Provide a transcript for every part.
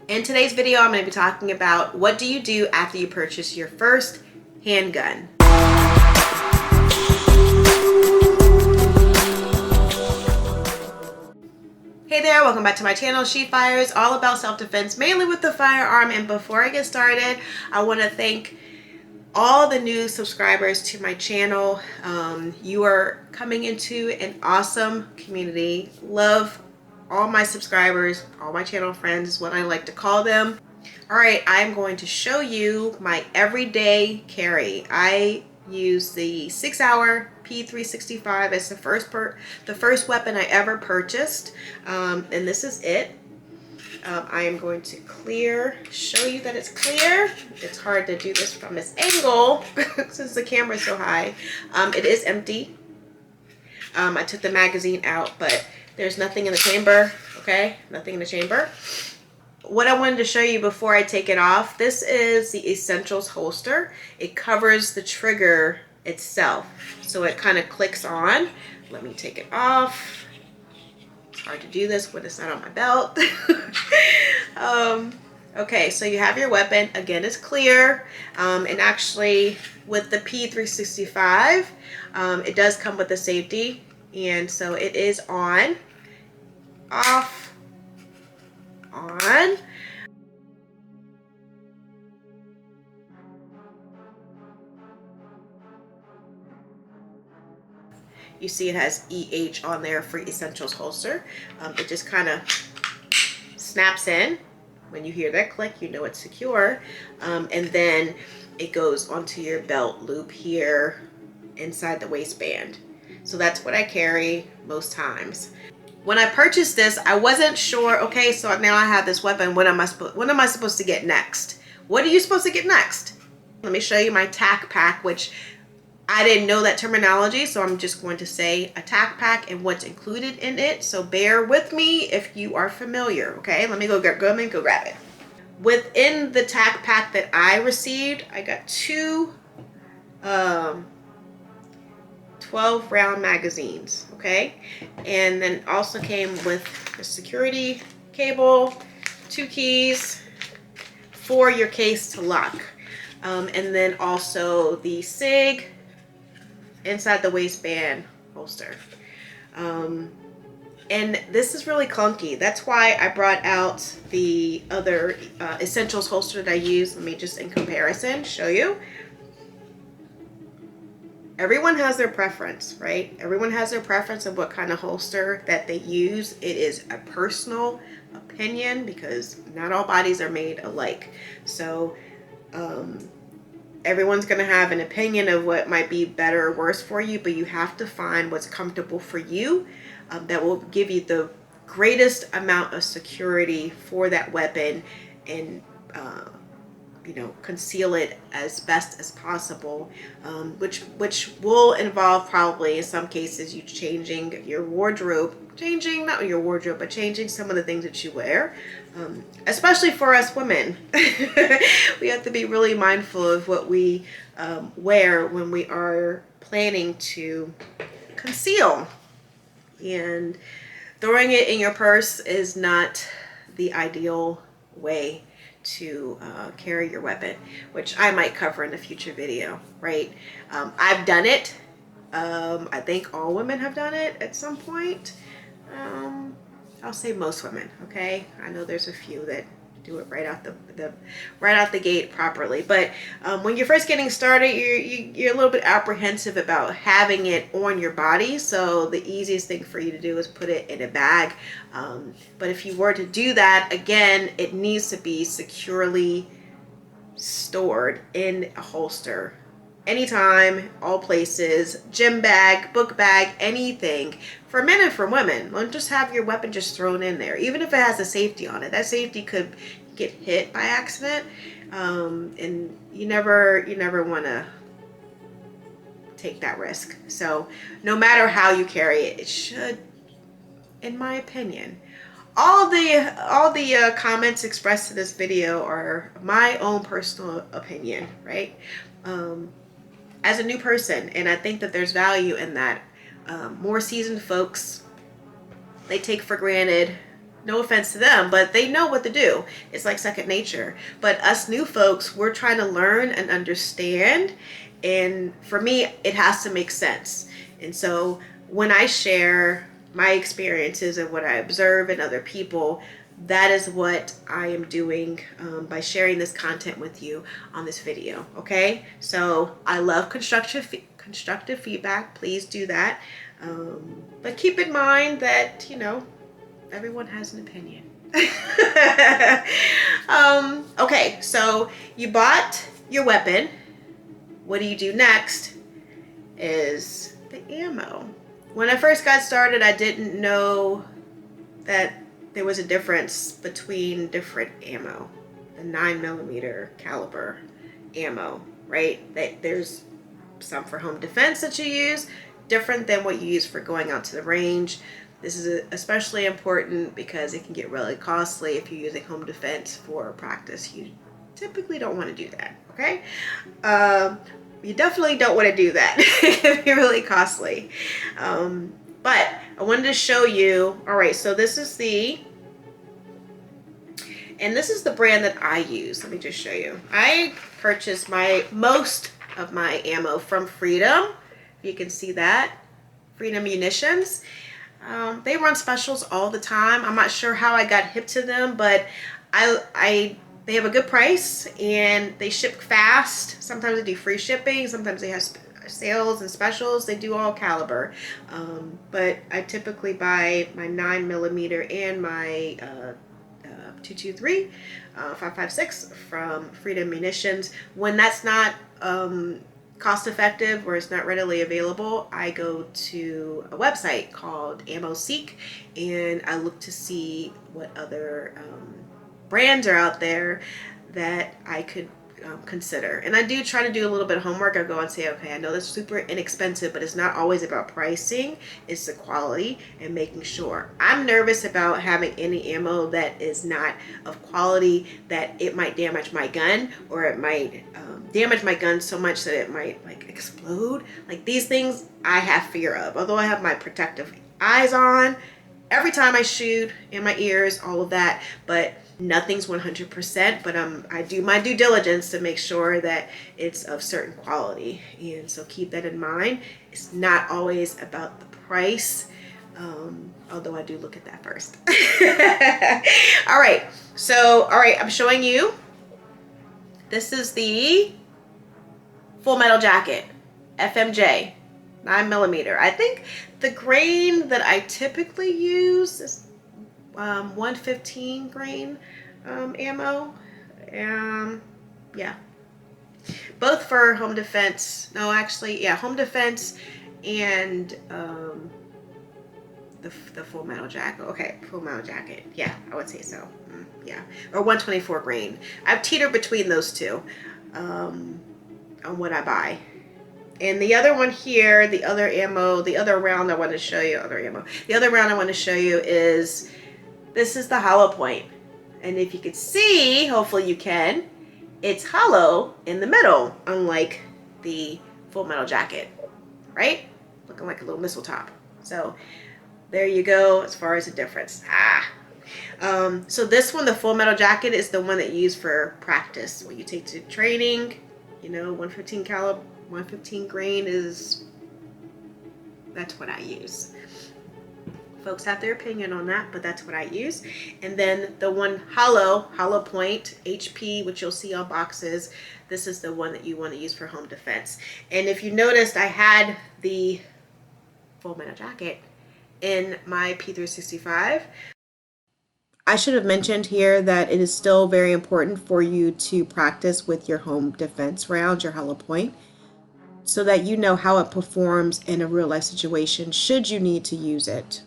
In today's video, I'm going to be talking about what do you do after you purchase your first handgun. Hey there, welcome back to my channel, She Fires, all about self-defense, mainly with the firearm. And before I get started, I want to thank all the new subscribers to my channel. You are coming into an awesome community. Love all my subscribers, all my channel friends is what I like to call them. All right, I'm going to show you my everyday carry. I use the 6-hour P365 as the first weapon I ever purchased, and this is it. I am going to show you that it's clear. It's hard to do this from this angle since the camera is so high. It is empty. I took the magazine out, but there's nothing in the chamber, okay? Nothing in the chamber. What I wanted to show you before I take it off, this is the Essentials holster. It covers the trigger itself, so it kind of clicks on. Let me take it off. It's hard to do this when it's not on my belt. Okay, so you have your weapon. Again, it's clear. And actually, with the P365, it does come with a safety. And so it is on, off, on. You see it has EH on there for Essentials holster. It just kind of snaps in. When you hear that click, you know it's secure. And then it goes onto your belt loop here inside the waistband. So that's what I carry most times. When I purchased this, I wasn't sure, okay, so now I have this weapon, what am I supposed to get next? What are you supposed to get next? Let me show you my tack pack, which I didn't know that terminology, so I'm just going to say a tack pack and what's included in it. So bear with me if you are familiar, okay? Let me go grab it. Within the tack pack that I received, I got two 12-round magazines, okay? And then also came with a security cable, 2 keys for your case to lock. And then also the SIG inside the waistband holster. And this is really clunky. That's why I brought out the other Essentials holster that I use. Let me just in comparison show you. Everyone has their preference, right? Everyone has their preference of what kind of holster that they use. It is a personal opinion because not all bodies are made alike. So everyone's going to have an opinion of what might be better or worse for you, but you have to find what's comfortable for you, that will give you the greatest amount of security for that weapon and conceal it as best as possible, which will involve probably in some cases you changing your wardrobe, not your wardrobe, but changing some of the things that you wear, especially for us women. We have to be really mindful of what we wear when we are planning to conceal, and throwing it in your purse is not the ideal way to carry your weapon, which I might cover in a future video, right? I've done it. I think all women have done it at some point. I'll say most women, okay? I know there's a few that do it right out the gate properly, but when you're first getting started, you're a little bit apprehensive about having it on your body. So the easiest thing for you to do is put it in a bag. But if you were to do that, again, it needs to be securely stored in a holster. Anytime, all places, gym bag, book bag, anything. For men and for women, don't just have your weapon just thrown in there. Even if it has a safety on it, that safety could get hit by accident, and you never want to take that risk. So no matter how you carry it, it should, in my opinion, all the comments expressed in this video are my own personal opinion, right? As a new person, and I think that there's value in that. More seasoned folks, they take for granted no offense to them, but they know what to do. It's like second nature. But us new folks, we're trying to learn and understand. And for me, it has to make sense. And so when I share my experiences and what I observe in other people, that is what I am doing by sharing this content with you on this video. Okay, so I love constructive feedback. Please do that, but keep in mind that, you know, everyone has an opinion. Okay, so you bought your weapon. What do you do next is the ammo. When I first got started, I didn't know that there was a difference between different ammo, the 9mm caliber ammo, right? That there's some for home defense that you use, different than what you use for going out to the range. This is especially important because it can get really costly if you're using home defense for practice. You typically don't want to do that, okay? You definitely don't want to do that. It can be really costly. But I wanted to show you, all right, so this is the brand that I use. Let me just show you. I purchased most of my ammo from Freedom. You can see that, Freedom Munitions. They run specials all the time. I'm not sure how I got hip to them, but they have a good price and they ship fast. Sometimes they do free shipping. Sometimes they have sales and specials. They do all caliber. But I typically buy my 9mm and my 223, 5.56 from Freedom Munitions. When that's not cost effective or it's not readily available, I go to a website called Ammo Seek and I look to see what other brands are out there that I could consider. And I do try to do a little bit of homework. I go and say, okay, I know that's super inexpensive, but it's not always about pricing. It's the quality and making sure. I'm nervous about having any ammo that is not of quality, that it might damage my gun, or it might damage my gun so much that it might like explode. Like these things I have fear of. Although I have my protective eyes on every time I shoot, in my ears, all of that, but nothing's 100%, but I do my due diligence to make sure that it's of certain quality. And so keep that in mind. It's not always about the price, although I do look at that first. All right, so I'm showing you. This is the Full Metal Jacket, FMJ, 9mm. I think the grain that I typically use is 115 grain ammo. Yeah, both for home defense. No, actually, yeah, home defense and the Full Metal Jacket. Okay, Full Metal Jacket. Yeah, I would say so. Yeah, or 124 grain. I've teetered between those two on what I buy. And the other one here, the other round I want to show you, the other round I want to show you is, this is the hollow point. And if you could see, hopefully you can, it's hollow in the middle, unlike the Full Metal Jacket, right? Looking like a little missile top. So there you go as far as the difference. So this one, the Full Metal Jacket, is the one that you use for practice. When you take to training, you know, 115 grain is, that's what I use. Folks have their opinion on that, but that's what I use. And then the one hollow point, HP, which you'll see on boxes, this is the one that you want to use for home defense. And if you noticed, I had the Full Metal Jacket in my P365. I should have mentioned here that it is still very important for you to practice with your home defense round, your hollow point, so that you know how it performs in a real life situation should you need to use it.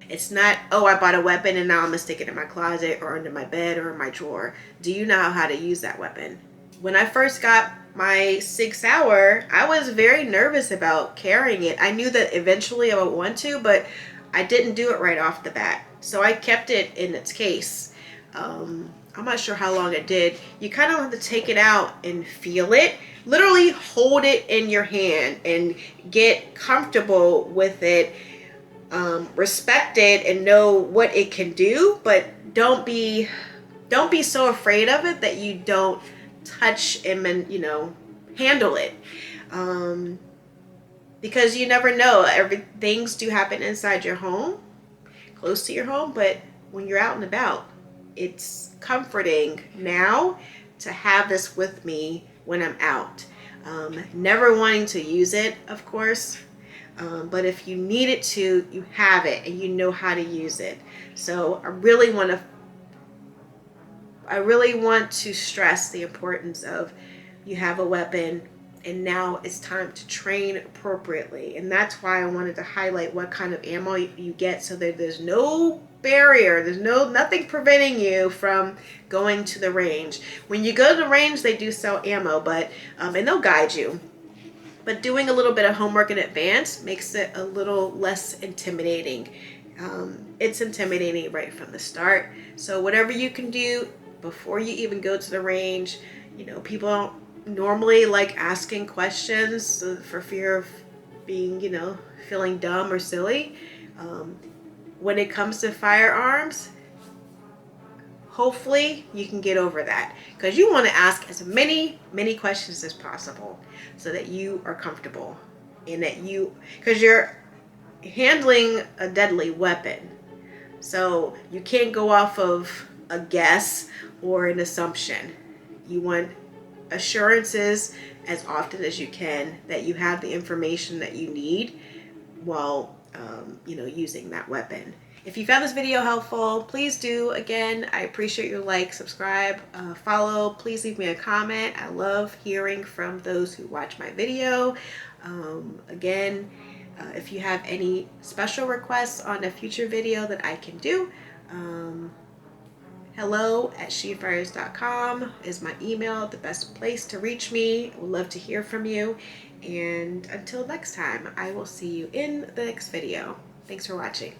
It's not, oh, I bought a weapon and now I'm gonna stick it in my closet or under my bed or in my drawer. Do you know how to use that weapon? When I first got my Sig Sauer, I was very nervous about carrying it. I knew that eventually I would want to, but I didn't do it right off the bat. So I kept it in its case. I'm not sure how long it did. You kind of have to take it out and feel it. Literally hold it in your hand and get comfortable with it respect it and know what it can do, but don't be so afraid of it that you don't touch and handle it. Because you never know. Things do happen inside your home, close to your home, but when you're out and about, it's comforting now to have this with me when I'm out. Never wanting to use it, of course, but if you need it to, you have it and you know how to use it. So I really want to stress the importance of you have a weapon, and now it's time to train appropriately. And that's why I wanted to highlight what kind of ammo you get, so that there's no barrier, there's nothing preventing you from going to the range. When you go to the range, they do sell ammo, but and they'll guide you. But doing a little bit of homework in advance makes it a little less intimidating. It's intimidating right from the start. So whatever you can do before you even go to the range, people don't normally like asking questions for fear of being, feeling dumb or silly. When it comes to firearms, hopefully you can get over that, because you want to ask as many questions as possible so that you are comfortable, and because you're handling a deadly weapon, so you can't go off of a guess or an assumption. You want assurances as often as you can that you have the information that you need while using that weapon. If you found this video helpful, please do. Again, I appreciate your like, subscribe, follow. Please leave me a comment. I love hearing from those who watch my video. Again, if you have any special requests on a future video that I can do, hello@sheatfires.com is my email, the best place to reach me. I would love to hear from you. And until next time, I will see you in the next video. Thanks for watching.